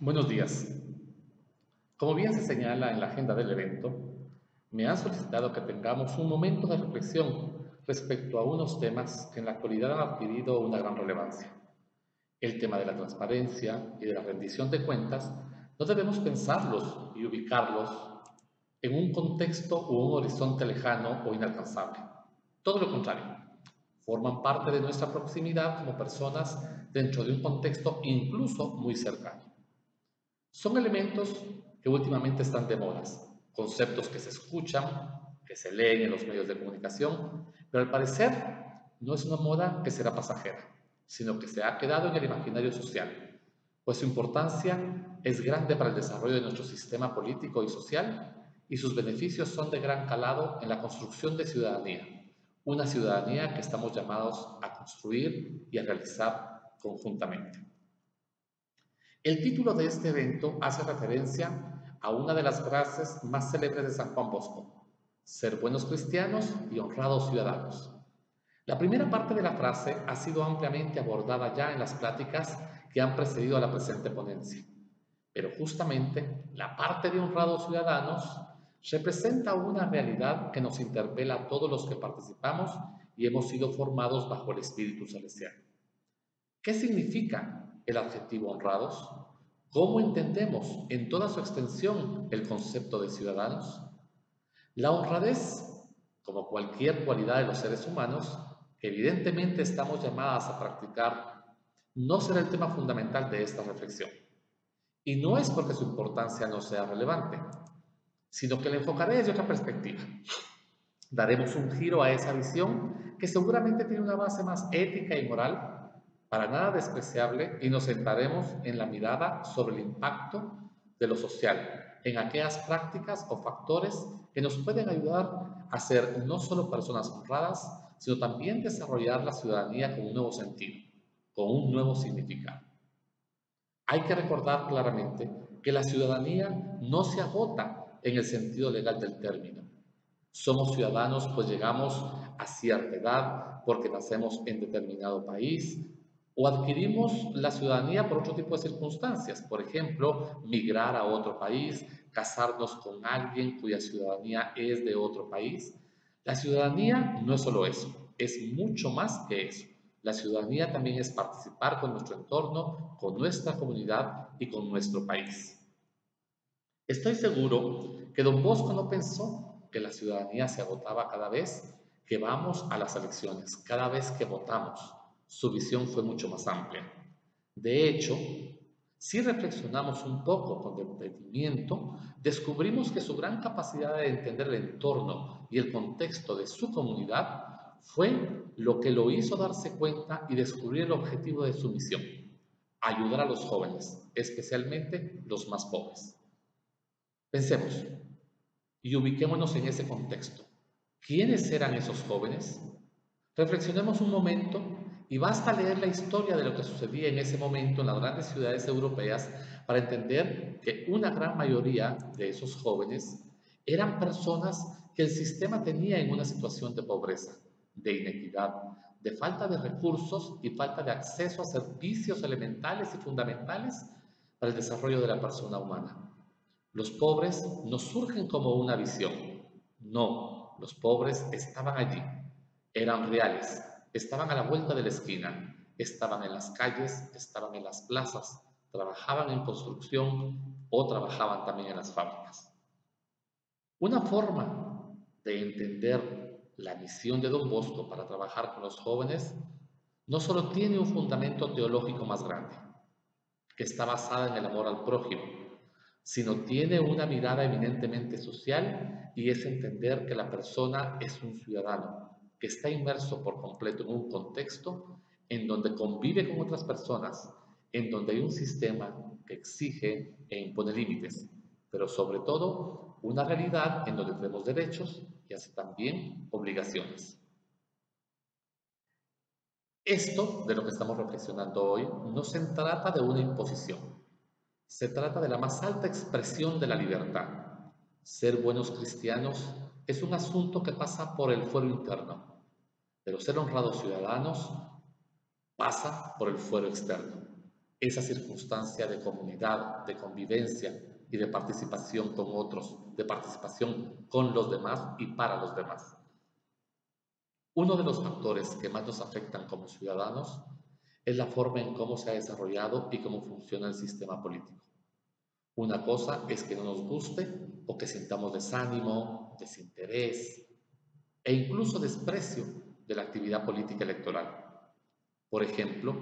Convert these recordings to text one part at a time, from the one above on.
Buenos días. Como bien se señala en la agenda del evento, me han solicitado que tengamos un momento de reflexión respecto a unos temas que en la actualidad han adquirido una gran relevancia. El tema de la transparencia y de la rendición de cuentas no debemos pensarlos y ubicarlos en un contexto o un horizonte lejano o inalcanzable. Todo lo contrario, forman parte de nuestra proximidad como personas dentro de un contexto incluso muy cercano. Son elementos que últimamente están de modas, conceptos que se escuchan, que se leen en los medios de comunicación, pero al parecer no es una moda que será pasajera, sino que se ha quedado en el imaginario social, pues su importancia es grande para el desarrollo de nuestro sistema político y social y sus beneficios son de gran calado en la construcción de ciudadanía, una ciudadanía que estamos llamados a construir y a realizar conjuntamente. El título de este evento hace referencia a una de las frases más célebres de San Juan Bosco: ser buenos cristianos y honrados ciudadanos. La primera parte de la frase ha sido ampliamente abordada ya en las pláticas que han precedido a la presente ponencia, pero justamente la parte de honrados ciudadanos representa una realidad que nos interpela a todos los que participamos y hemos sido formados bajo el Espíritu Celestial. ¿Qué significa el adjetivo honrados? ¿Cómo entendemos en toda su extensión el concepto de ciudadanos? La honradez, como cualquier cualidad de los seres humanos, que evidentemente estamos llamadas a practicar, no será el tema fundamental de esta reflexión. Y no es porque su importancia no sea relevante, sino que la enfocaré desde otra perspectiva. Daremos un giro a esa visión que seguramente tiene una base más ética y moral, para nada despreciable, y nos centraremos en la mirada sobre el impacto de lo social, en aquellas prácticas o factores que nos pueden ayudar a ser no solo personas honradas, sino también desarrollar la ciudadanía con un nuevo sentido, con un nuevo significado. Hay que recordar claramente que la ciudadanía no se agota en el sentido legal del término. Somos ciudadanos pues llegamos a cierta edad porque nacemos en determinado país o adquirimos la ciudadanía por otro tipo de circunstancias. Por ejemplo, migrar a otro país, casarnos con alguien cuya ciudadanía es de otro país. La ciudadanía no es solo eso, es mucho más que eso. La ciudadanía también es participar con nuestro entorno, con nuestra comunidad y con nuestro país. Estoy seguro que don Bosco no pensó que la ciudadanía se agotaba cada vez que vamos a las elecciones, cada vez que votamos. Su visión fue mucho más amplia. De hecho, si reflexionamos un poco con detenimiento, descubrimos que su gran capacidad de entender el entorno y el contexto de su comunidad fue lo que lo hizo darse cuenta y descubrir el objetivo de su misión: ayudar a los jóvenes, especialmente los más pobres. Pensemos y ubiquémonos en ese contexto. ¿Quiénes eran esos jóvenes? Reflexionemos un momento y basta leer la historia de lo que sucedía en ese momento en las grandes ciudades europeas para entender que una gran mayoría de esos jóvenes eran personas que el sistema tenía en una situación de pobreza, de inequidad, de falta de recursos y falta de acceso a servicios elementales y fundamentales para el desarrollo de la persona humana. Los pobres no surgen como una visión, no, los pobres estaban allí, eran reales, estaban a la vuelta de la esquina, estaban en las calles, estaban en las plazas, trabajaban en construcción o trabajaban también en las fábricas. Una forma de entender la misión de don Bosco para trabajar con los jóvenes no solo tiene un fundamento teológico más grande, que está basada en el amor al prójimo, sino tiene una mirada eminentemente social y es entender que la persona es un ciudadano que está inmerso por completo en un contexto en donde convive con otras personas, en donde hay un sistema que exige e impone límites, pero sobre todo una realidad en donde tenemos derechos y así también obligaciones. Esto de lo que estamos reflexionando hoy no se trata de una imposición, se trata de la más alta expresión de la libertad. Ser buenos cristianos es un asunto que pasa por el fuero interno, pero ser honrados ciudadanos pasa por el fuero externo. esa circunstancia de comunidad, de convivencia y de participación con otros, de participación con los demás y para los demás. Uno de los factores que más nos afectan como ciudadanos es la forma en cómo se ha desarrollado y cómo funciona el sistema político. Una cosa es que no nos guste o que sintamos desánimo, desinterés e incluso desprecio de la actividad política electoral. Por ejemplo,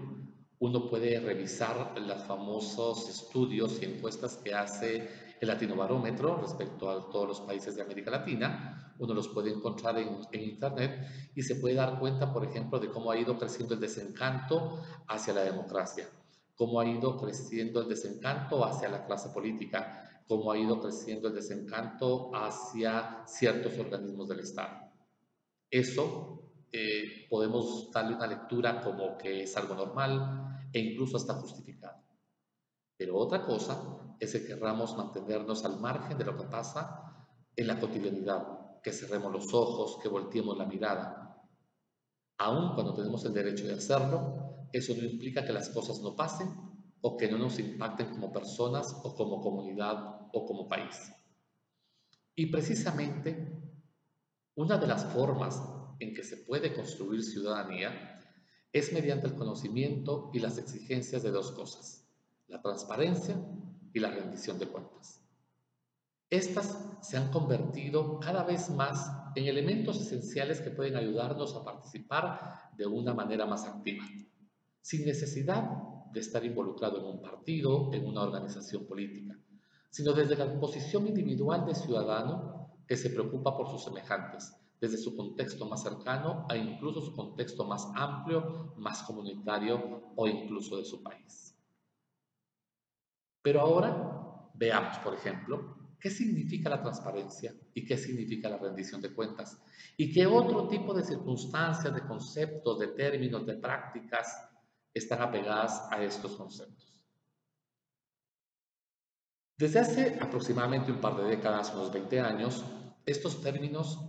uno puede revisar los famosos estudios y encuestas que hace el Latinobarómetro respecto a todos los países de América Latina. Uno los puede encontrar en Internet y se puede dar cuenta, por ejemplo, de cómo ha ido creciendo el desencanto hacia la democracia, cómo ha ido creciendo el desencanto hacia la clase política, cómo ha ido creciendo el desencanto hacia ciertos organismos del Estado. Eso podemos darle una lectura como que es algo normal e incluso hasta justificado. Pero otra cosa es que querramos mantenernos al margen de lo que pasa en la cotidianidad, que cerremos los ojos, que volteemos la mirada. Aun cuando tenemos el derecho de hacerlo, eso no implica que las cosas no pasen o que no nos impacten como personas o como comunidad o como país. Y precisamente una de las formas en que se puede construir ciudadanía es mediante el conocimiento y las exigencias de dos cosas, la transparencia y la rendición de cuentas. Estas se han convertido cada vez más en elementos esenciales que pueden ayudarnos a participar de una manera más activa, sin necesidad de estar involucrado en un partido, en una organización política, sino desde la posición individual de ciudadano que se preocupa por sus semejantes, desde su contexto más cercano e incluso su contexto más amplio, más comunitario o incluso de su país. Pero ahora veamos, por ejemplo, qué significa la transparencia y qué significa la rendición de cuentas y qué otro tipo de circunstancias, de conceptos, de términos, de prácticas están apegadas a estos conceptos. Desde hace aproximadamente un par de décadas, unos 20 años, estos términos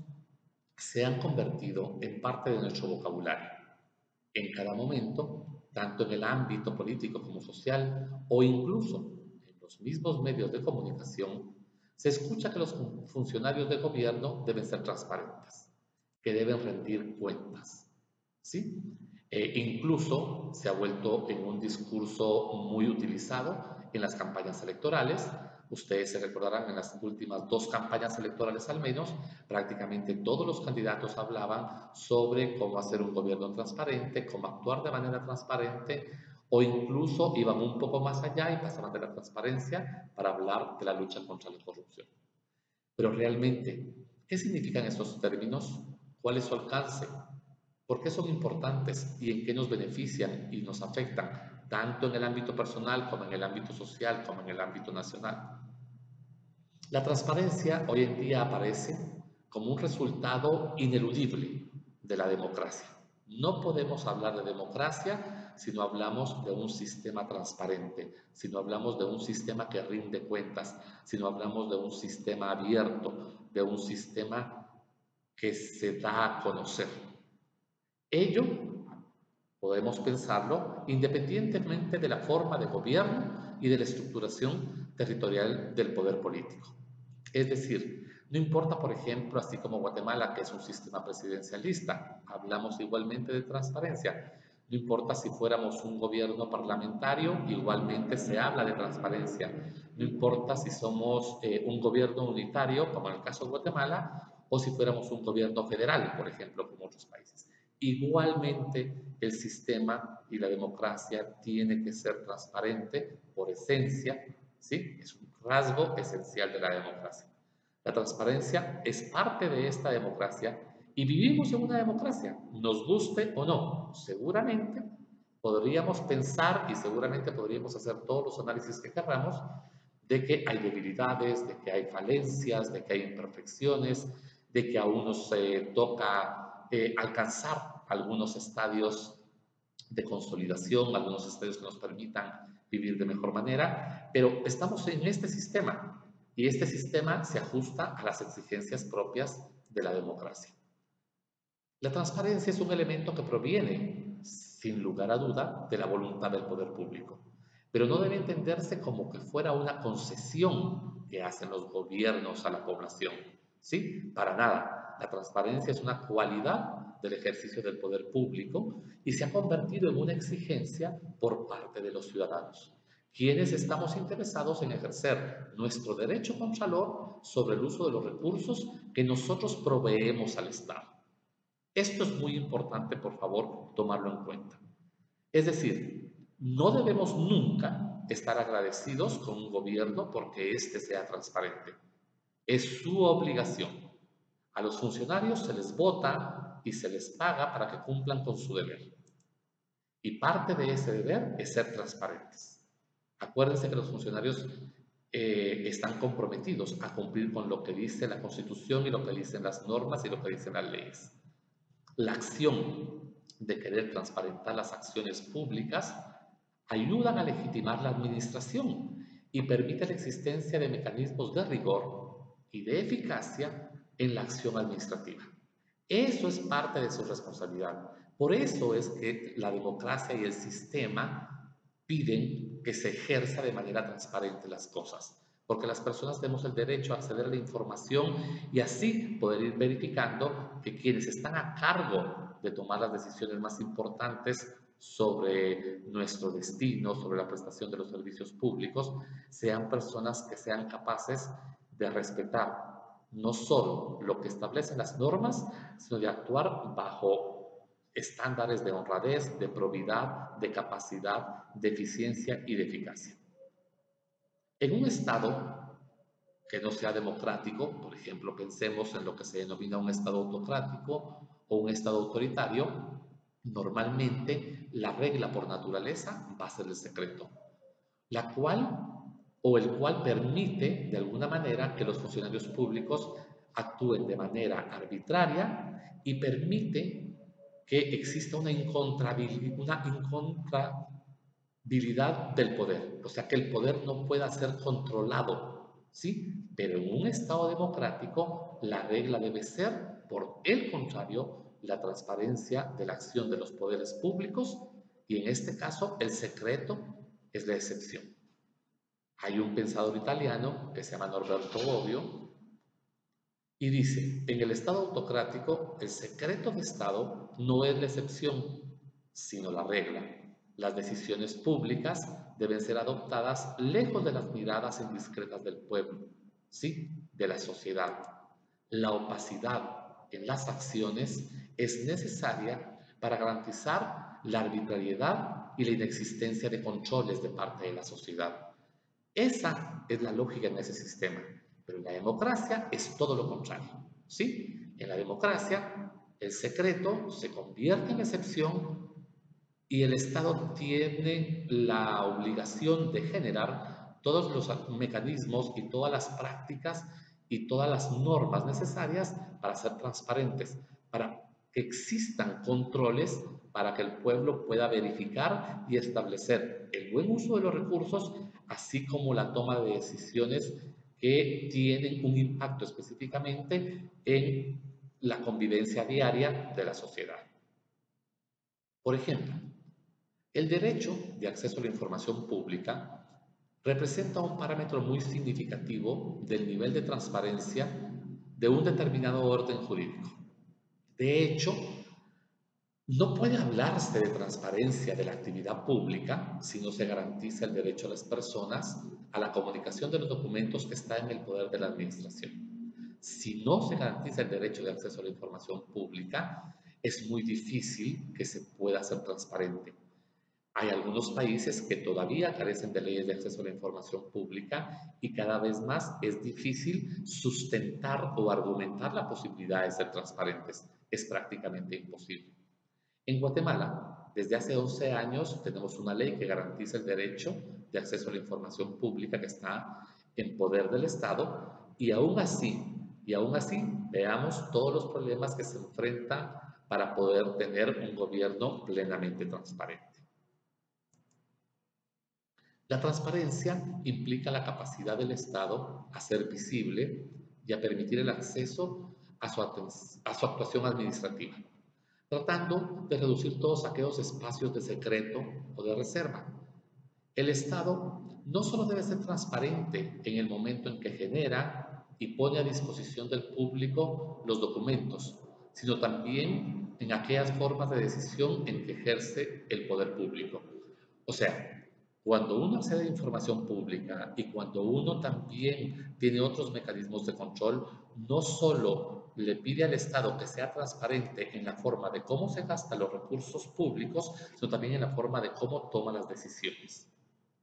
se han convertido en parte de nuestro vocabulario. En cada momento, tanto en el ámbito político como social, o incluso en los mismos medios de comunicación, se escucha que los funcionarios de gobierno deben ser transparentes, que deben rendir cuentas. ¿Sí? Incluso se ha vuelto en un discurso muy utilizado en las campañas electorales. Ustedes se recordarán en las últimas dos campañas electorales al menos, prácticamente todos los candidatos hablaban sobre cómo hacer un gobierno transparente, cómo actuar de manera transparente o incluso iban un poco más allá y pasaban de la transparencia para hablar de la lucha contra la corrupción. Pero realmente, ¿qué significan estos términos? ¿Cuál es su alcance? ¿Por qué son importantes y en qué nos benefician y nos afectan, tanto en el ámbito personal como en el ámbito social, como en el ámbito nacional? La transparencia hoy en día aparece como un resultado ineludible de la democracia. No podemos hablar de democracia si no hablamos de un sistema transparente, si no hablamos de un sistema que rinde cuentas, si no hablamos de un sistema abierto, de un sistema que se da a conocer. Ello podemos pensarlo independientemente de la forma de gobierno y de la estructuración territorial del poder político. Es decir, no importa, por ejemplo, así como Guatemala, que es un sistema presidencialista, hablamos igualmente de transparencia. No importa si fuéramos un gobierno parlamentario, igualmente se habla de transparencia. No importa si somos un gobierno unitario, como en el caso de Guatemala, o si fuéramos un gobierno federal, por ejemplo, como otros países. Igualmente, el sistema y la democracia tiene que ser transparente por esencia, ¿sí? Es un rasgo esencial de la democracia. La transparencia es parte de esta democracia y vivimos en una democracia, nos guste o no. Seguramente podríamos pensar y seguramente podríamos hacer todos los análisis que queramos de que hay debilidades, de que hay falencias, de que hay imperfecciones, de que aún nos toca alcanzar algunos estadios de consolidación, algunos estadios que nos permitan vivir de mejor manera, pero estamos en este sistema y este sistema se ajusta a las exigencias propias de la democracia. La transparencia es un elemento que proviene, sin lugar a duda, de la voluntad del poder público. pero no debe entenderse como que fuera una concesión que hacen los gobiernos a la población. ¿Sí? Para nada. La transparencia es una cualidad del ejercicio del poder público y se ha convertido en una exigencia por parte de los ciudadanos, quienes estamos interesados en ejercer nuestro derecho contralor sobre el uso de los recursos que nosotros proveemos al Estado. Esto es muy importante, por favor, tomarlo en cuenta. Es decir, no debemos nunca estar agradecidos con un gobierno porque éste sea transparente. Es su obligación. A los funcionarios se les vota y se les paga para que cumplan con su deber. Y parte de ese deber es ser transparentes. Acuérdense que los funcionarios están comprometidos a cumplir con lo que dice la Constitución y lo que dicen las normas y lo que dicen las leyes. La acción de querer transparentar las acciones públicas ayudan a legitimar la administración y permite la existencia de mecanismos de rigor y de eficacia en la acción administrativa. Eso es parte de su responsabilidad. Por eso es que la democracia y el sistema piden que se ejerza de manera transparente las cosas, porque las personas tenemos el derecho a acceder a la información y así poder ir verificando que quienes están a cargo de tomar las decisiones más importantes sobre nuestro destino, sobre la prestación de los servicios públicos, sean personas que sean capaces de respetar no solo lo que establecen las normas, sino de actuar bajo estándares de honradez, de probidad, de capacidad, de eficiencia y de eficacia. En un Estado que no sea democrático, por ejemplo, pensemos en lo que se denomina un Estado autocrático o un Estado autoritario, normalmente la regla por naturaleza va a ser el secreto, la cual o el cual permite de alguna manera que los funcionarios públicos actúen de manera arbitraria y permite que exista una incontrabilidad del poder, o sea que el poder no pueda ser controlado, ¿sí? Pero en un Estado democrático la regla debe ser, por el contrario, la transparencia de la acción de los poderes públicos y en este caso el secreto es la excepción. Hay un pensador italiano que se llama Norberto Bobbio y dice, en el Estado autocrático el secreto de Estado no es la excepción, sino la regla. Las decisiones públicas deben ser adoptadas lejos de las miradas indiscretas del pueblo, ¿sí? De la sociedad. La opacidad en las acciones es necesaria para garantizar la arbitrariedad y la inexistencia de controles de parte de la sociedad. Esa es la lógica en ese sistema, pero en la democracia es todo lo contrario, ¿sí? En la democracia el secreto se convierte en excepción y el Estado tiene la obligación de generar todos los mecanismos y todas las prácticas y todas las normas necesarias para ser transparentes, para que existan controles para que el pueblo pueda verificar y establecer el buen uso de los recursos, así como la toma de decisiones que tienen un impacto específicamente en la convivencia diaria de la sociedad. Por ejemplo, el derecho de acceso a la información pública representa un parámetro muy significativo del nivel de transparencia de un determinado orden jurídico. De hecho, no puede hablarse de transparencia de la actividad pública si no se garantiza el derecho a las personas a la comunicación de los documentos que están en el poder de la administración. Si no se garantiza el derecho de acceso a la información pública, es muy difícil que se pueda hacer transparente. Hay algunos países que todavía carecen de leyes de acceso a la información pública y cada vez más es difícil sustentar o argumentar la posibilidad de ser transparentes. Es prácticamente imposible. En Guatemala, desde hace 11 años, tenemos una ley que garantiza el derecho de acceso a la información pública que está en poder del Estado y aún así, veamos todos los problemas que se enfrentan para poder tener un gobierno plenamente transparente. La transparencia implica la capacidad del Estado a ser visible y a permitir el acceso a su actuación administrativa, tratando de reducir todos aquellos espacios de secreto o de reserva. El Estado no solo debe ser transparente en el momento en que genera y pone a disposición del público los documentos, sino también en aquellas formas de decisión en que ejerce el poder público. O sea, cuando uno accede a información pública y cuando uno también tiene otros mecanismos de control, no solo le pide al Estado que sea transparente en la forma de cómo se gastan los recursos públicos, sino también en la forma de cómo toma las decisiones.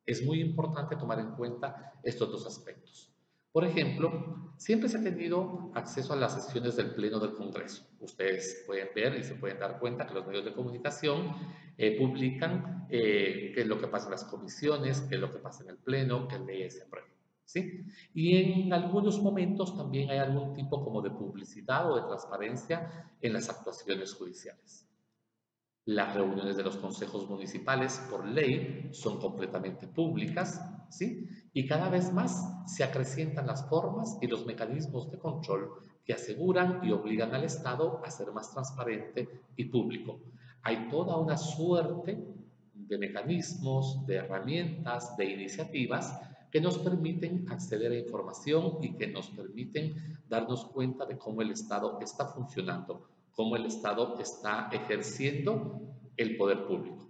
Es muy importante tomar en cuenta estos dos aspectos. Por ejemplo, siempre se ha tenido acceso a las sesiones del Pleno del Congreso. Ustedes pueden ver y se pueden dar cuenta que los medios de comunicación publican qué es lo que pasa en las comisiones, qué es lo que pasa en el Pleno, qué leyes se aprueban. ¿Sí? Y en algunos momentos también hay algún tipo como de publicidad o de transparencia en las actuaciones judiciales. Las reuniones de los consejos municipales, por ley, son completamente públicas, ¿sí? Y cada vez más se acrecientan las formas y los mecanismos de control que aseguran y obligan al Estado a ser más transparente y público. Hay toda una suerte de mecanismos, de herramientas, de iniciativas que nos permiten acceder a información y que nos permiten darnos cuenta de cómo el Estado está funcionando, cómo el Estado está ejerciendo el poder público.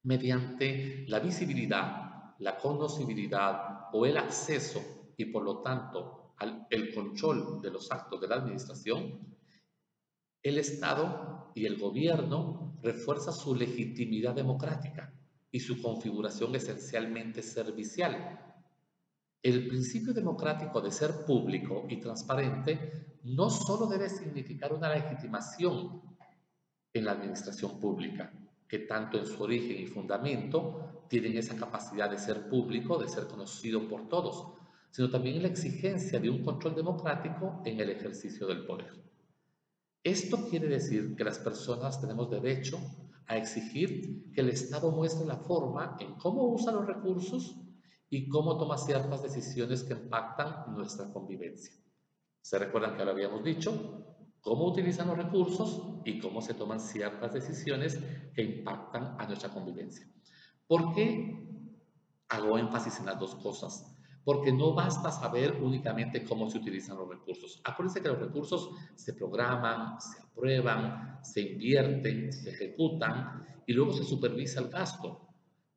Mediante la visibilidad, la conocibilidad o el acceso y por lo tanto el control de los actos de la administración, el Estado y el gobierno refuerza su legitimidad democrática y su configuración esencialmente servicial. El principio democrático de ser público y transparente no solo debe significar una legitimación en la administración pública, que tanto en su origen y fundamento tienen esa capacidad de ser público, de ser conocido por todos, sino también la exigencia de un control democrático en el ejercicio del poder. Esto quiere decir que las personas tenemos derecho a exigir que el Estado muestre la forma en cómo usa los recursos y cómo toma ciertas decisiones que impactan nuestra convivencia. ¿Se recuerdan que lo habíamos dicho? Cómo utilizan los recursos y cómo se toman ciertas decisiones que impactan a nuestra convivencia. ¿Por qué hago énfasis en las dos cosas? Porque no basta saber únicamente cómo se utilizan los recursos. Acuérdense que los recursos se programan, se aprueban, se invierten, se ejecutan y luego se supervisa el gasto.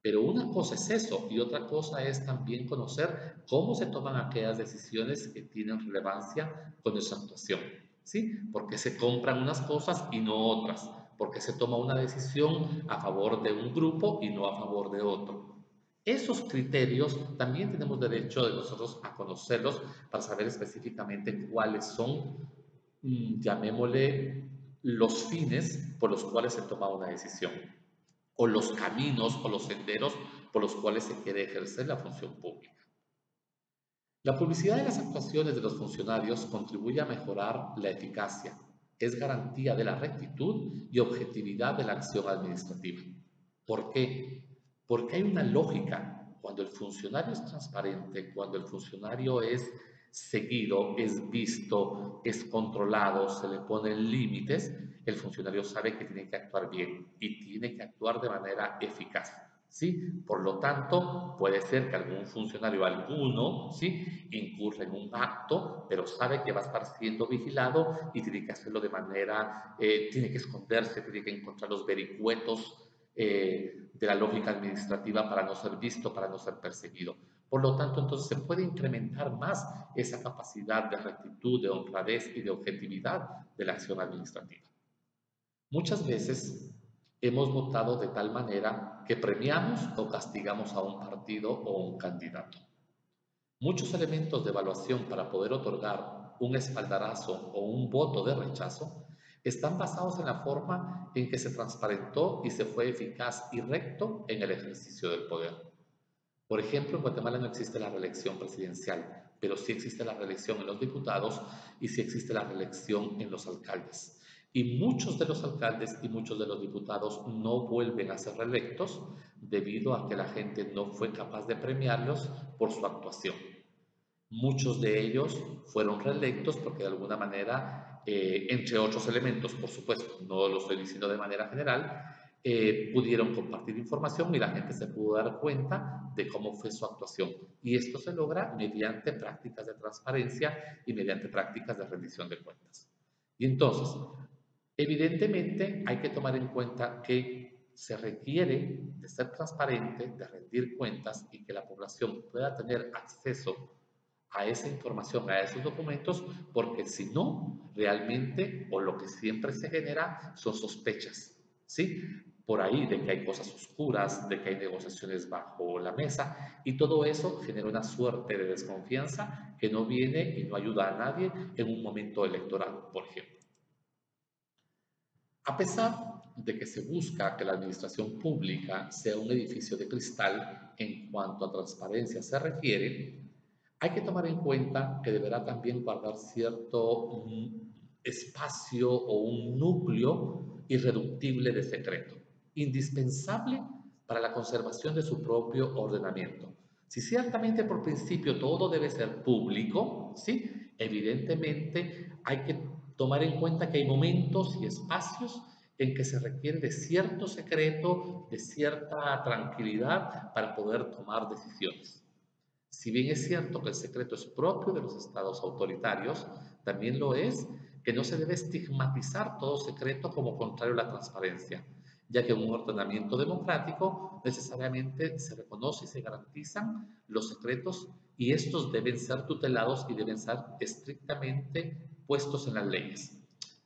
Pero una cosa es eso y otra cosa es también conocer cómo se toman aquellas decisiones que tienen relevancia con nuestra actuación. ¿Sí? Porque se compran unas cosas y no otras. Porque se toma una decisión a favor de un grupo y no a favor de otro. Esos criterios también tenemos derecho de nosotros a conocerlos para saber específicamente cuáles son, llamémosle, los fines por los cuales se toma una decisión, o los caminos o los senderos por los cuales se quiere ejercer la función pública. La publicidad de las actuaciones de los funcionarios contribuye a mejorar la eficacia, es garantía de la rectitud y objetividad de la acción administrativa. ¿Por qué? Porque hay una lógica. Cuando el funcionario es transparente, cuando el funcionario es seguido, es visto, es controlado, se le ponen límites, el funcionario sabe que tiene que actuar bien y tiene que actuar de manera eficaz. ¿Sí? Por lo tanto, puede ser que algún funcionario, alguno, ¿sí? incurra en un acto, pero sabe que va a estar siendo vigilado y tiene que hacerlo de manera, tiene que esconderse, tiene que encontrar los vericuetos de la lógica administrativa para no ser visto, para no ser perseguido. Por lo tanto, entonces se puede incrementar más esa capacidad de rectitud, de honradez y de objetividad de la acción administrativa. Muchas veces hemos votado de tal manera que premiamos o castigamos a un partido o un candidato. Muchos elementos de evaluación para poder otorgar un espaldarazo o un voto de rechazo están basados en la forma en que se transparentó y se fue eficaz y recto en el ejercicio del poder. Por ejemplo, en Guatemala no existe la reelección presidencial, pero sí existe la reelección en los diputados y sí existe la reelección en los alcaldes. Y muchos de los alcaldes y muchos de los diputados no vuelven a ser reelectos debido a que la gente no fue capaz de premiarlos por su actuación. Muchos de ellos fueron reelectos porque de alguna manera, entre otros elementos, por supuesto, no lo estoy diciendo de manera general, pudieron compartir información y la gente se pudo dar cuenta de cómo fue su actuación. Y esto se logra mediante prácticas de transparencia y mediante prácticas de rendición de cuentas. Y entonces, evidentemente hay que tomar en cuenta que se requiere de ser transparente, de rendir cuentas y que la población pueda tener acceso a esa información, a esos documentos, porque si no, realmente, o lo que siempre se genera, son sospechas, ¿sí? Por ahí de que hay cosas oscuras, de que hay negociaciones bajo la mesa, y todo eso genera una suerte de desconfianza que no viene y no ayuda a nadie en un momento electoral, por ejemplo. A pesar de que se busca que la administración pública sea un edificio de cristal en cuanto a transparencia se refiere, hay que tomar en cuenta que deberá también guardar cierto espacio o un núcleo irreductible de secreto, indispensable para la conservación de su propio ordenamiento. Si ciertamente por principio todo debe ser público, ¿sí? Evidentemente hay que tomar en cuenta que hay momentos y espacios en que se requiere de cierto secreto, de cierta tranquilidad para poder tomar decisiones. Si bien es cierto que el secreto es propio de los estados autoritarios, también lo es que no se debe estigmatizar todo secreto como contrario a la transparencia, ya que en un ordenamiento democrático necesariamente se reconoce y se garantizan los secretos y estos deben ser tutelados y deben ser estrictamente puestos en las leyes.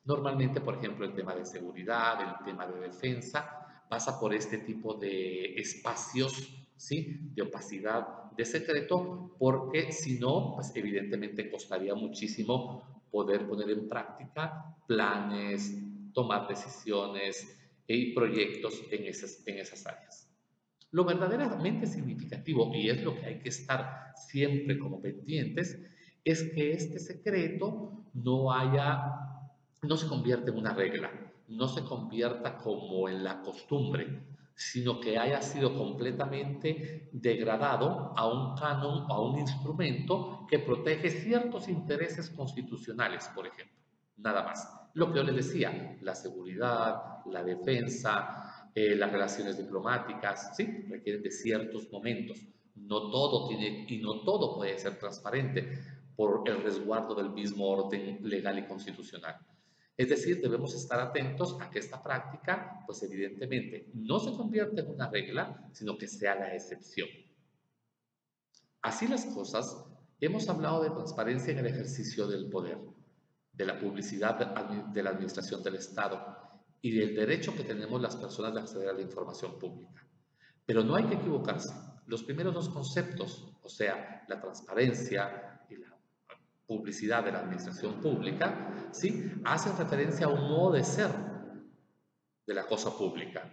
Normalmente, por ejemplo, el tema de seguridad, el tema de defensa, pasa por este tipo de espacios, ¿sí? De opacidad, de secreto, porque si no, pues evidentemente costaría muchísimo poder poner en práctica planes, tomar decisiones y proyectos en esas áreas. Lo verdaderamente significativo, y es lo que hay que estar siempre como pendientes, es que este secreto no se convierta en una regla, no se convierta como en la costumbre, sino que haya sido completamente degradado a un canon o a un instrumento que protege ciertos intereses constitucionales, por ejemplo. Nada más. Lo que yo les decía, la seguridad, la defensa, las relaciones diplomáticas, sí, requieren de ciertos momentos. No todo tiene y no todo puede ser transparente por el resguardo del mismo orden legal y constitucional. Es decir, debemos estar atentos a que esta práctica, pues evidentemente, no se convierta en una regla, sino que sea la excepción. Así las cosas, hemos hablado de transparencia en el ejercicio del poder, de la publicidad de la administración del Estado y del derecho que tenemos las personas de acceder a la información pública. Pero no hay que equivocarse. Los primeros dos conceptos, o sea, la transparencia y la publicidad de la administración pública, ¿sí? Hacen referencia a un modo de ser de la cosa pública,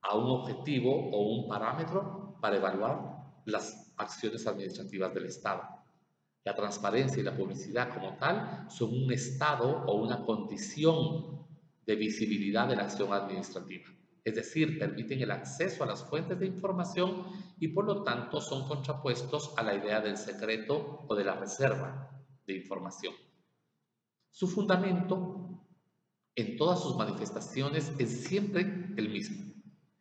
a un objetivo o un parámetro para evaluar las acciones administrativas del Estado. La transparencia y la publicidad como tal son un estado o una condición de visibilidad de la acción administrativa. Es decir, permiten el acceso a las fuentes de información y por lo tanto son contrapuestos a la idea del secreto o de la reserva de información. Su fundamento en todas sus manifestaciones es siempre el mismo.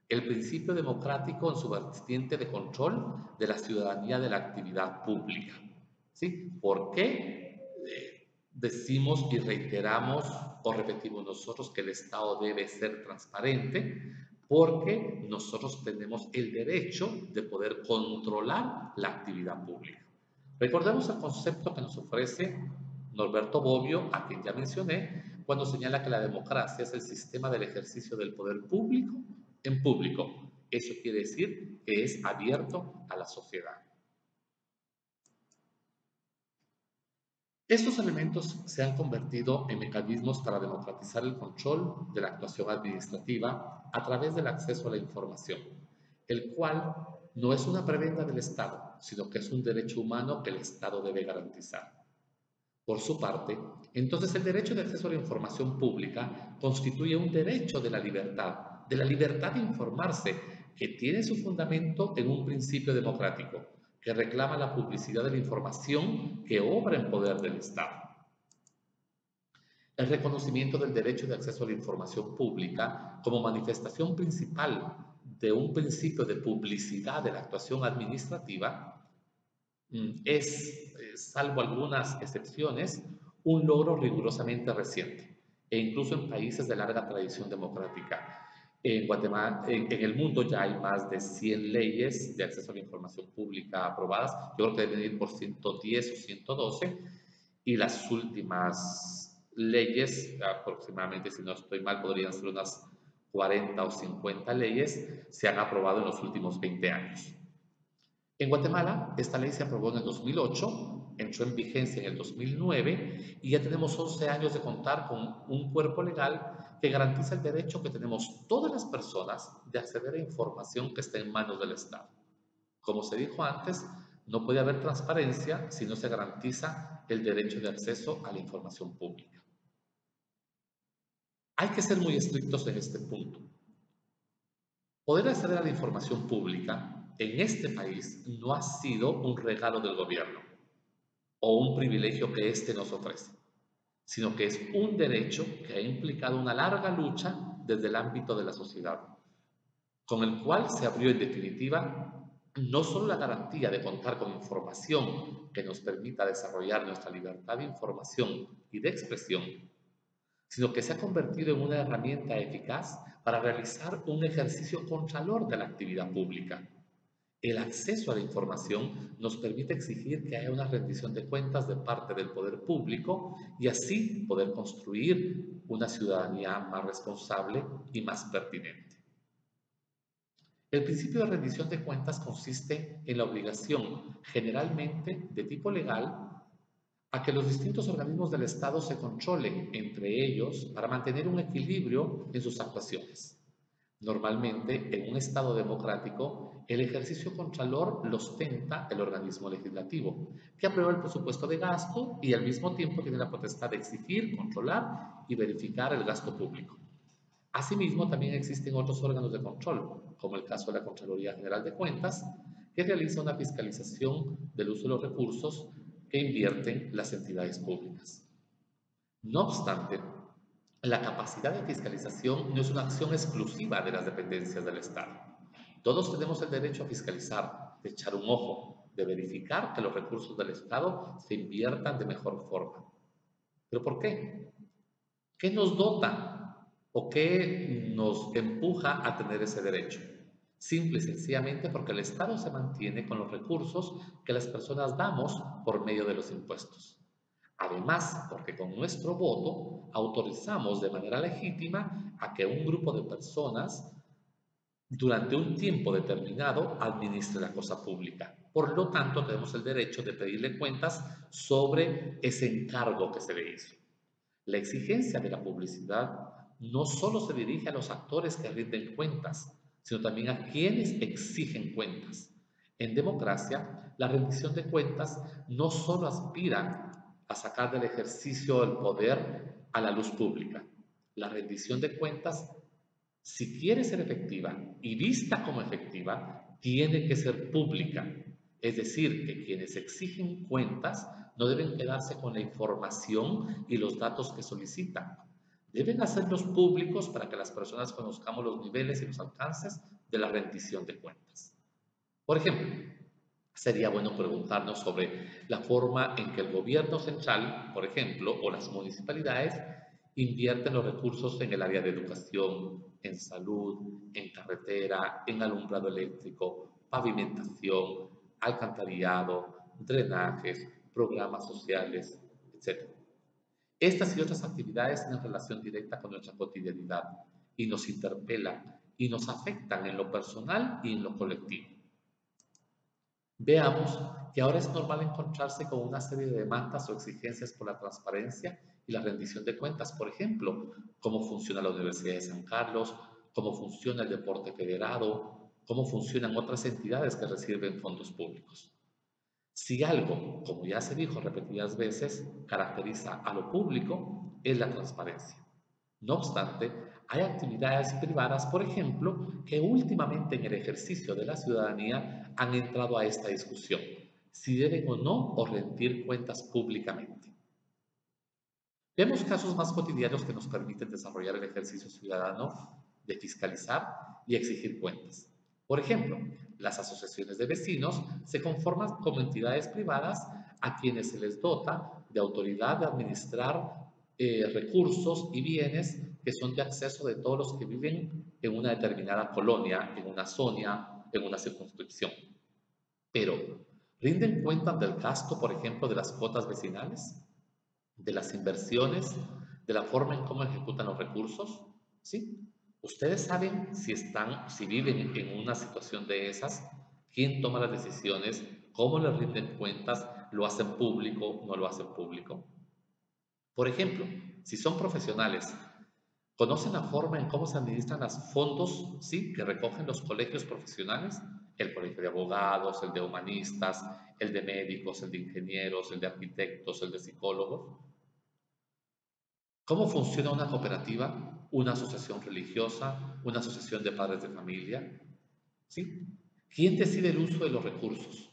El principio democrático en su vertiente de control de la ciudadanía de la actividad pública. ¿Sí? ¿Por qué decimos y reiteramos o repetimos nosotros que el Estado debe ser transparente? Porque nosotros tenemos el derecho de poder controlar la actividad pública. Recordemos el concepto que nos ofrece Norberto Bobbio, a quien ya mencioné, cuando señala que la democracia es el sistema del ejercicio del poder público en público. Eso quiere decir que es abierto a la sociedad. Estos elementos se han convertido en mecanismos para democratizar el control de la actuación administrativa a través del acceso a la información, el cual no es una prebenda del Estado, sino que es un derecho humano que el Estado debe garantizar. Por su parte, entonces el derecho de acceso a la información pública constituye un derecho de la libertad de informarse, que tiene su fundamento en un principio democrático, que reclama la publicidad de la información que obra en poder del Estado. El reconocimiento del derecho de acceso a la información pública como manifestación principal de un principio de publicidad de la actuación administrativa es, salvo algunas excepciones, un logro rigurosamente reciente, e incluso en países de larga tradición democrática. En Guatemala, en el mundo ya hay más de 100 leyes de acceso a la información pública aprobadas. Yo creo que deben ir por 110 o 112, y las últimas leyes, aproximadamente, si no estoy mal, podrían ser unas 40 o 50 leyes, se han aprobado en los últimos 20 años. En Guatemala, esta ley se aprobó en el 2008, entró en vigencia en el 2009 y ya tenemos 11 años de contar con un cuerpo legal que garantiza el derecho que tenemos todas las personas de acceder a información que está en manos del Estado. Como se dijo antes, no puede haber transparencia si no se garantiza el derecho de acceso a la información pública. Hay que ser muy estrictos en este punto. Poder acceder a la información pública en este país no ha sido un regalo del gobierno o un privilegio que éste nos ofrece, sino que es un derecho que ha implicado una larga lucha desde el ámbito de la sociedad, con el cual se abrió en definitiva no solo la garantía de contar con información que nos permita desarrollar nuestra libertad de información y de expresión, sino que se ha convertido en una herramienta eficaz para realizar un ejercicio contralor de la actividad pública. El acceso a la información nos permite exigir que haya una rendición de cuentas de parte del poder público y así poder construir una ciudadanía más responsable y más pertinente. El principio de rendición de cuentas consiste en la obligación, generalmente de tipo legal, a que los distintos organismos del Estado se controlen entre ellos para mantener un equilibrio en sus actuaciones. Normalmente, en un Estado democrático, el ejercicio contralor lo ostenta el organismo legislativo, que aprueba el presupuesto de gasto y al mismo tiempo tiene la potestad de exigir, controlar y verificar el gasto público. Asimismo, también existen otros órganos de control, como el caso de la Contraloría General de Cuentas, que realiza una fiscalización del uso de los recursos que invierten las entidades públicas. No obstante, la capacidad de fiscalización no es una acción exclusiva de las dependencias del Estado. Todos tenemos el derecho a fiscalizar, de echar un ojo, de verificar que los recursos del Estado se inviertan de mejor forma. ¿Pero por qué? ¿Qué nos dota o qué nos empuja a tener ese derecho? Simple y sencillamente porque el Estado se mantiene con los recursos que las personas damos por medio de los impuestos. Además, porque con nuestro voto autorizamos de manera legítima a que un grupo de personas durante un tiempo determinado administre la cosa pública. Por lo tanto, tenemos el derecho de pedirle cuentas sobre ese encargo que se le hizo. La exigencia de la publicidad no solo se dirige a los actores que rinden cuentas, sino también a quienes exigen cuentas. En democracia, la rendición de cuentas no solo aspira a sacar del ejercicio del poder a la luz pública. La rendición de cuentas, si quiere ser efectiva y vista como efectiva, tiene que ser pública. Es decir, que quienes exigen cuentas no deben quedarse con la información y los datos que solicitan. Deben hacerlos públicos para que las personas conozcamos los niveles y los alcances de la rendición de cuentas. Por ejemplo, sería bueno preguntarnos sobre la forma en que el gobierno central, por ejemplo, o las municipalidades invierten los recursos en el área de educación, en salud, en carretera, en alumbrado eléctrico, pavimentación, alcantarillado, drenajes, programas sociales, etc. Estas y otras actividades tienen relación directa con nuestra cotidianidad y nos interpelan y nos afectan en lo personal y en lo colectivo. Veamos que ahora es normal encontrarse con una serie de demandas o exigencias por la transparencia y la rendición de cuentas. Por ejemplo, cómo funciona la Universidad de San Carlos, cómo funciona el deporte federado, cómo funcionan otras entidades que reciben fondos públicos. Si algo, como ya se dijo repetidas veces, caracteriza a lo público, es la transparencia. No obstante, hay actividades privadas, por ejemplo, que últimamente en el ejercicio de la ciudadanía han entrado a esta discusión, si deben o no o rendir cuentas públicamente. Vemos casos más cotidianos que nos permiten desarrollar el ejercicio ciudadano de fiscalizar y exigir cuentas. Por ejemplo, las asociaciones de vecinos se conforman como entidades privadas a quienes se les dota de autoridad de administrar recursos y bienes que son de acceso de todos los que viven en una determinada colonia, en una zona, en una circunscripción. Pero, ¿rinden cuenta del gasto, por ejemplo, de las cuotas vecinales, de las inversiones, de la forma en cómo ejecutan los recursos? ¿Sí? Ustedes saben si viven en una situación de esas, quién toma las decisiones, cómo les rinden cuentas, lo hacen público, no lo hacen público. Por ejemplo, si son profesionales, ¿conocen la forma en cómo se administran los fondos, sí, que recogen los colegios profesionales? El colegio de abogados, el de humanistas, el de médicos, el de ingenieros, el de arquitectos, el de psicólogos. ¿Cómo funciona una cooperativa, una asociación religiosa, una asociación de padres de familia? ¿Sí? ¿Quién decide el uso de los recursos?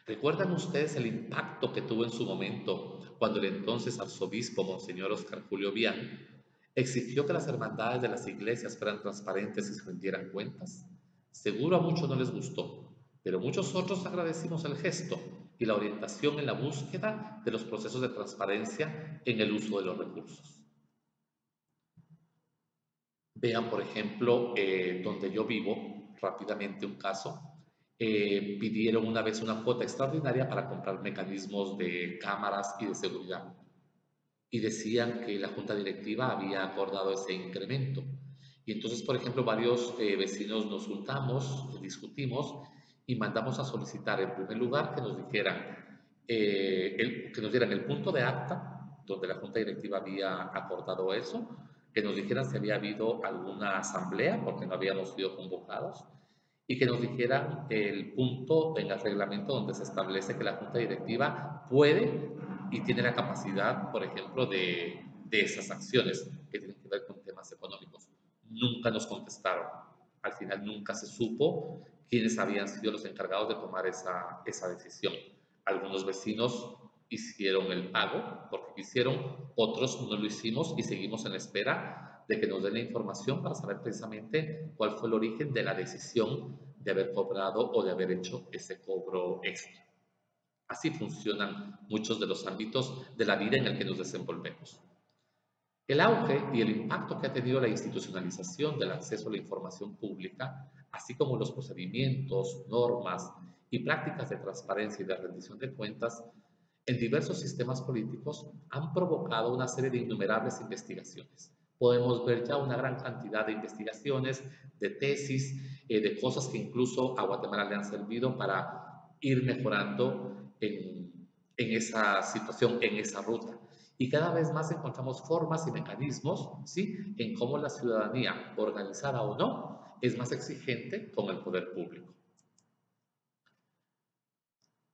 ¿Recuerdan ustedes el impacto que tuvo en su momento cuando el entonces arzobispo Monseñor Oscar Julio Bian exigió que las hermandades de las iglesias fueran transparentes y se rindieran cuentas? Seguro a muchos no les gustó, pero muchos otros agradecimos el gesto y la orientación en la búsqueda de los procesos de transparencia en el uso de los recursos. Vean, por ejemplo, donde yo vivo, rápidamente un caso, pidieron una vez una cuota extraordinaria para comprar mecanismos de cámaras y de seguridad. Y decían que la junta directiva había acordado ese incremento. Y entonces, por ejemplo, varios vecinos nos juntamos, discutimos y mandamos a solicitar en primer lugar que nos dijeran, que nos dieran el punto de acta donde la junta directiva había acordado eso, que nos dijeran si había habido alguna asamblea porque no habíamos sido convocados y que nos dijeran el punto en el reglamento donde se establece que la junta directiva puede y tiene la capacidad, por ejemplo, de esas acciones que tienen que ver con temas económicos. Nunca nos contestaron. Al final nunca se supo quiénes habían sido los encargados de tomar esa decisión. Algunos vecinos hicieron el pago porque quisieron, otros no lo hicimos y seguimos en la espera de que nos den la información para saber precisamente cuál fue el origen de la decisión de haber cobrado o de haber hecho ese cobro extra. Así funcionan muchos de los ámbitos de la vida en el que nos desenvolvemos. El auge y el impacto que ha tenido la institucionalización del acceso a la información pública, así como los procedimientos, normas y prácticas de transparencia y de rendición de cuentas en diversos sistemas políticos han provocado una serie de innumerables investigaciones. Podemos ver ya una gran cantidad de investigaciones, de tesis, de cosas que incluso a Guatemala le han servido para ir mejorando en esa situación, en esa ruta. Y cada vez más encontramos formas y mecanismos, ¿sí?, en cómo la ciudadanía, organizada o no, es más exigente con el poder público.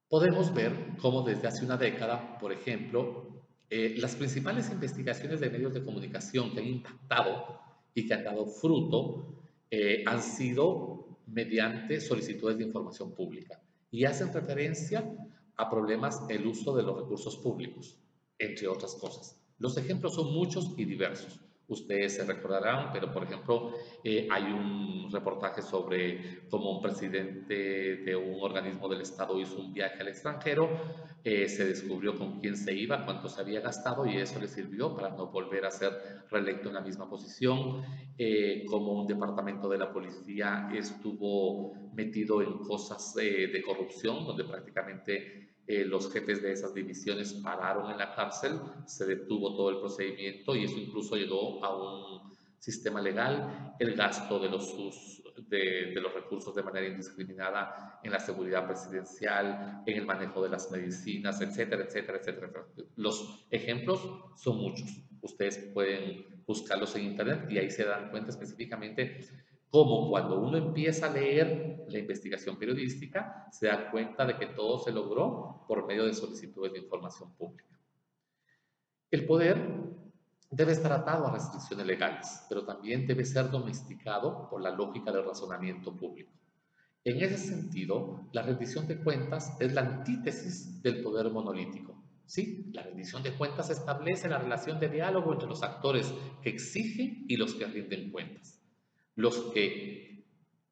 Podemos ver cómo desde hace una década, por ejemplo, las principales investigaciones de medios de comunicación que han impactado y que han dado fruto han sido mediante solicitudes de información pública y hacen referencia a problemas el uso de los recursos públicos, entre otras cosas. Los ejemplos son muchos y diversos. Ustedes se recordarán, pero por ejemplo, hay un reportaje sobre cómo un presidente de un organismo del Estado hizo un viaje al extranjero, se descubrió con quién se iba, cuánto se había gastado y eso le sirvió para no volver a ser reelecto en la misma posición, como un departamento de la policía estuvo metido en cosas de corrupción, donde prácticamente los jefes de esas divisiones pararon en la cárcel, se detuvo todo el procedimiento y eso incluso llegó a un sistema legal, el gasto de los recursos de manera indiscriminada en la seguridad presidencial, en el manejo de las medicinas, etcétera, etcétera, etcétera. Los ejemplos son muchos. Ustedes pueden buscarlos en internet y ahí se dan cuenta específicamente cómo cuando uno empieza a leer la investigación periodística se da cuenta de que todo se logró por medio de solicitudes de información pública. El poder debe estar atado a restricciones legales, pero también debe ser domesticado por la lógica del razonamiento público. En ese sentido, la rendición de cuentas es la antítesis del poder monolítico. ¿sí? La rendición de cuentas establece la relación de diálogo entre los actores que exigen y los que rinden cuentas. Los que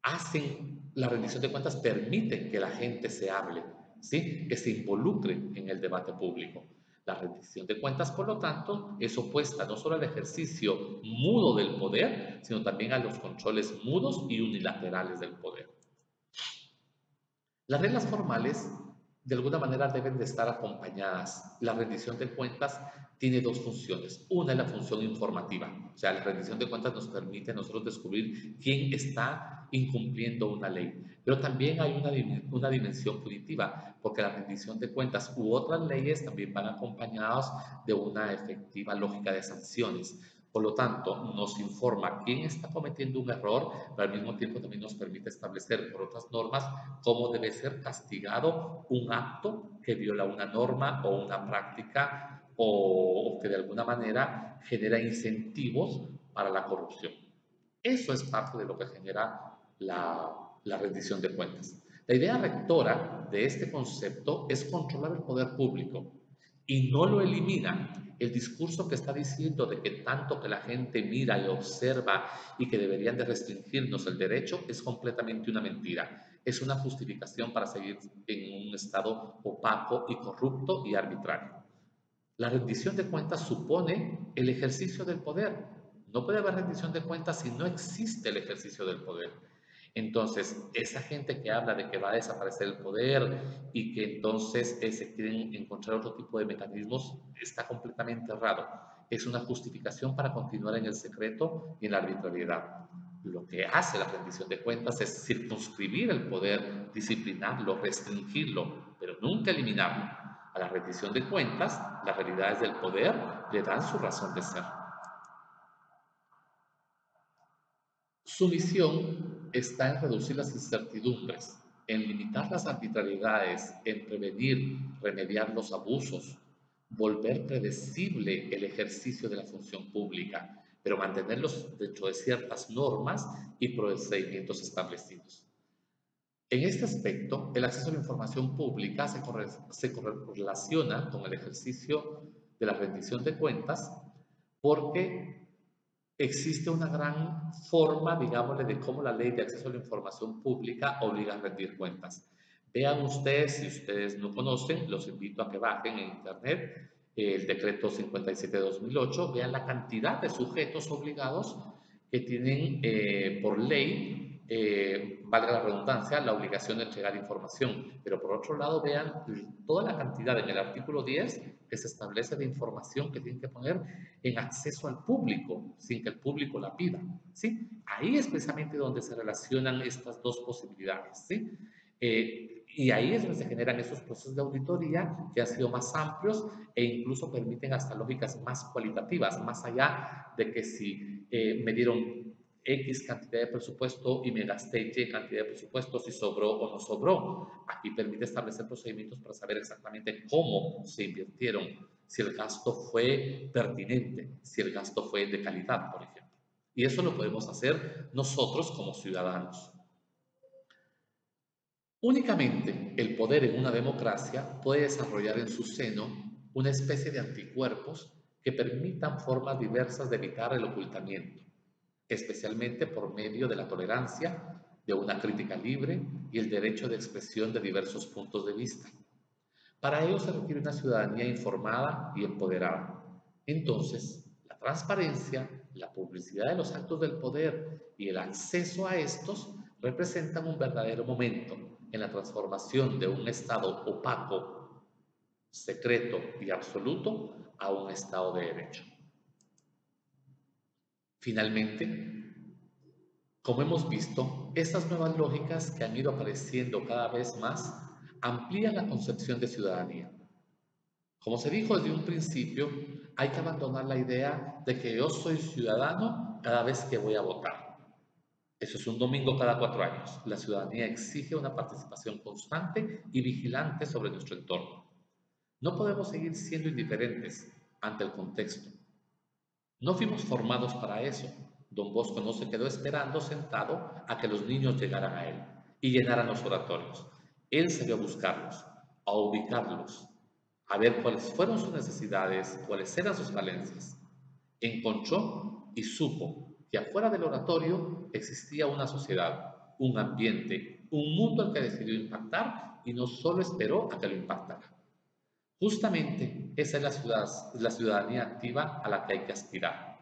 hacen la rendición de cuentas permiten que la gente se hable, ¿sí? Que se involucre en el debate público. La rendición de cuentas, por lo tanto, es opuesta no solo al ejercicio mudo del poder, sino también a los controles mudos y unilaterales del poder. Las reglas formales, de alguna manera, deben de estar acompañadas. La rendición de cuentas tiene dos funciones. Una es la función informativa, o sea, la rendición de cuentas nos permite a nosotros descubrir quién está incumpliendo una ley. Pero también hay una dimensión punitiva, porque la rendición de cuentas u otras leyes también van acompañadas de una efectiva lógica de sanciones. Por lo tanto, nos informa quién está cometiendo un error, pero al mismo tiempo también nos permite establecer por otras normas cómo debe ser castigado un acto que viola una norma o una práctica o que de alguna manera genera incentivos para la corrupción. Eso es parte de lo que genera la rendición de cuentas. La idea rectora de este concepto es controlar el poder público y no lo elimina. El discurso que está diciendo de que tanto que la gente mira y observa y que deberían de restringirnos el derecho es completamente una mentira. Es una justificación para seguir en un estado opaco y corrupto y arbitrario. La rendición de cuentas supone el ejercicio del poder. No puede haber rendición de cuentas si no existe el ejercicio del poder. Entonces, esa gente que habla de que va a desaparecer el poder y que entonces se quieren encontrar otro tipo de mecanismos, está completamente errado. Es una justificación para continuar en el secreto y en la arbitrariedad. Lo que hace la rendición de cuentas es circunscribir el poder, disciplinarlo, restringirlo, pero nunca eliminarlo. A la rendición de cuentas, las realidades del poder le dan su razón de ser. Su misión está en reducir las incertidumbres, en limitar las arbitrariedades, en prevenir, remediar los abusos, volver predecible el ejercicio de la función pública, pero mantenerlos dentro de ciertas normas y procedimientos establecidos. En este aspecto, el acceso a la información pública se correlaciona con el ejercicio de la rendición de cuentas porque existe una gran forma, digámosle, de cómo la ley de acceso a la información pública obliga a rendir cuentas. Vean ustedes, si ustedes no conocen, los invito a que bajen en internet el decreto 57 de 2008, vean la cantidad de sujetos obligados que tienen por ley, valga la redundancia, la obligación de entregar información. Pero por otro lado, vean toda la cantidad en el artículo 10 que se establece de información que tienen que poner en acceso al público, sin que el público la pida, ¿sí? Ahí es precisamente donde se relacionan estas dos posibilidades, ¿sí? Y ahí es donde se generan esos procesos de auditoría que han sido más amplios e incluso permiten hasta lógicas más cualitativas, más allá de que si me dieron X cantidad de presupuesto y me gasté Y cantidad de presupuesto, si sobró o no sobró. Aquí permite establecer procedimientos para saber exactamente cómo se invirtieron, si el gasto fue pertinente, si el gasto fue de calidad, por ejemplo. Y eso lo podemos hacer nosotros como ciudadanos. Únicamente el poder en una democracia puede desarrollar en su seno una especie de anticuerpos que permitan formas diversas de evitar el ocultamiento, especialmente por medio de la tolerancia, de una crítica libre y el derecho de expresión de diversos puntos de vista. Para ello se requiere una ciudadanía informada y empoderada. Entonces, la transparencia, la publicidad de los actos del poder y el acceso a estos representan un verdadero momento en la transformación de un Estado opaco, secreto y absoluto a un Estado de derecho. Finalmente, como hemos visto, estas nuevas lógicas que han ido apareciendo cada vez más amplían la concepción de ciudadanía. Como se dijo desde un principio, hay que abandonar la idea de que yo soy ciudadano cada vez que voy a votar. Eso es un domingo cada 4 años. La ciudadanía exige una participación constante y vigilante sobre nuestro entorno. No podemos seguir siendo indiferentes ante el contexto. No fuimos formados para eso. Don Bosco no se quedó esperando sentado a que los niños llegaran a él y llenaran los oratorios. Él salió a buscarlos, a ubicarlos, a ver cuáles fueron sus necesidades, cuáles eran sus falencias. Encontró y supo que afuera del oratorio existía una sociedad, un ambiente, un mundo al que decidió impactar y no solo esperó a que lo impactara. Justamente esa es la ciudadanía activa a la que hay que aspirar.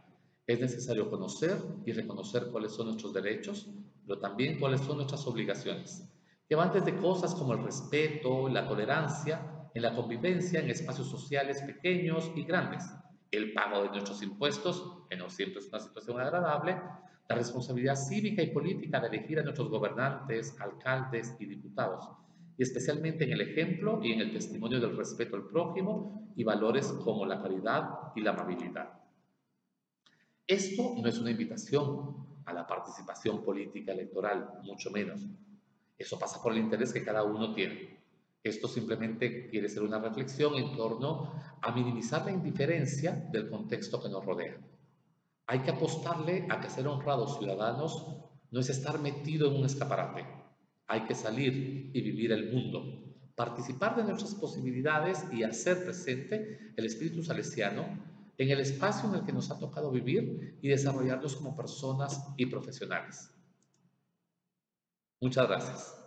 Es necesario conocer y reconocer cuáles son nuestros derechos, pero también cuáles son nuestras obligaciones, que van desde cosas como el respeto, la tolerancia, en la convivencia en espacios sociales pequeños y grandes, el pago de nuestros impuestos, que no siempre es una situación agradable, la responsabilidad cívica y política de elegir a nuestros gobernantes, alcaldes y diputados, y especialmente en el ejemplo y en el testimonio del respeto al prójimo y valores como la caridad y la amabilidad. Esto no es una invitación a la participación política electoral, mucho menos. Eso pasa por el interés que cada uno tiene. Esto simplemente quiere ser una reflexión en torno a minimizar la indiferencia del contexto que nos rodea. Hay que apostarle a que ser honrados ciudadanos no es estar metido en un escaparate. Hay que salir y vivir el mundo, participar de nuestras posibilidades y hacer presente el espíritu salesiano en el espacio en el que nos ha tocado vivir y desarrollarnos como personas y profesionales. Muchas gracias.